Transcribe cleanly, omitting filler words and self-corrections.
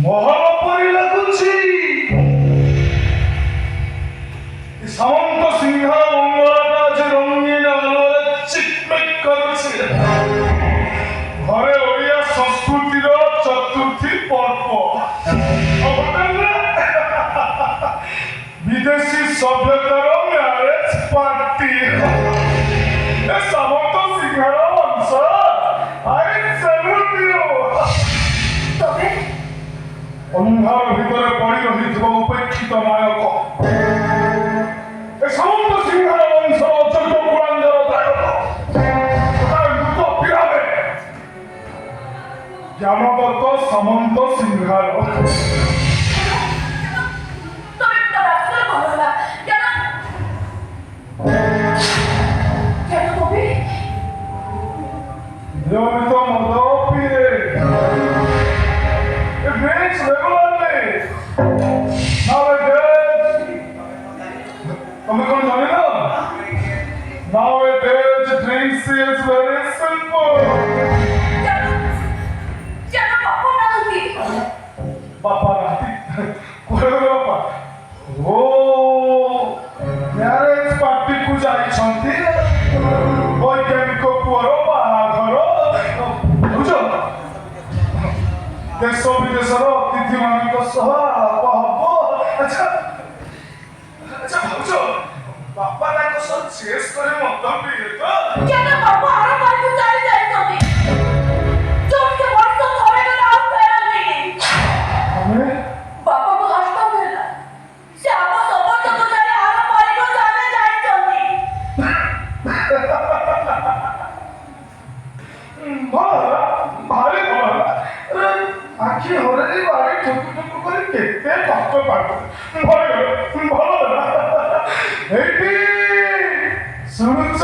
ମହଲ ପରି ଲାଗୁଛି। ସାମନ୍ତ ସିଂହ ମଙ୍ଗଳଟା ଆଜି ରଙ୍ଗୀନ ଆଲୋରେ ଚିକମିକ କରୁଛି। ଘରେ ଓଡ଼ିଆ ସଂସ୍କୃତିର ଚତୁର୍ଥୀ ପର୍ବ, ବିଦେଶୀ ସଭ୍ୟତାର ମ୍ୟାରେଜ ପାର୍ଟି। ଏ ସାମନ୍ତ ସିଂହର ବଂଶ, ଆଇ ସେଲ୍ୟୁଟ୍ ୟୁ। তবে ଅନ୍ଧାର ଭିତରେ ପଡ଼ି ରହିଥିବା ଉପେକ୍ଷିତ ନାୟକ, ଏ ସାମନ୍ତ ସିଂହର ବଂଶ ଅଚଳ କୁଳାଙ୍ଗର ଦାୟକ, ପିଲାବେ ଜ୍ଞାନଦତ୍ତ ସାମନ୍ତ ସିଂହାର। তবে তার আসলে ভালো না কেন কেন তবে নিয়মিত মদ পিয়ে, it drinks regularly. Nowadays, তুমি কোন জানি না? Nowadays, drinks is very simple. কেন কেন বাবা না হতি বাপা রাতি কোরে বাপা ও ম্যারেজ পার্টি কু যাইছন্তি, বৈজ্ঞানিক পুଅର ବାହାଘର, ବୁଝ? ଦେଶ ବିଦେଶର ଅତିଥି ମାନଙ୍କ ସହ ଆଳାପ ହବ। ଆଚ୍ଛା ଆଚ୍ଛା ଭାବୁଛ ବାପା ତାଙ୍କ ସହ ଚେସ୍ କରି ମଦ ପିଇଲେ ତ? কেন বাবা আর বাড়ি যাই যাই তবে জোরকে বর্ষ ধরে গেল আর ফেরালি ଆମେ বাবা তো হাসতা ফেলা সে আমার সমস্ত তো জানে আর বাড়ি যাবে যাই চলি ଭଲ ହେଲା, ଭାରି ଭଲ ହେଲା। ଆଖି ହରେଇ ବାଡ଼ି ଠୁକୁ ଠୁକୁ କରି କେତେ କଷ୍ଟ ପାଇଥିଲେ। ଭଲ ହେଲା। ଏଇଠି ଶୁଣୁଛ?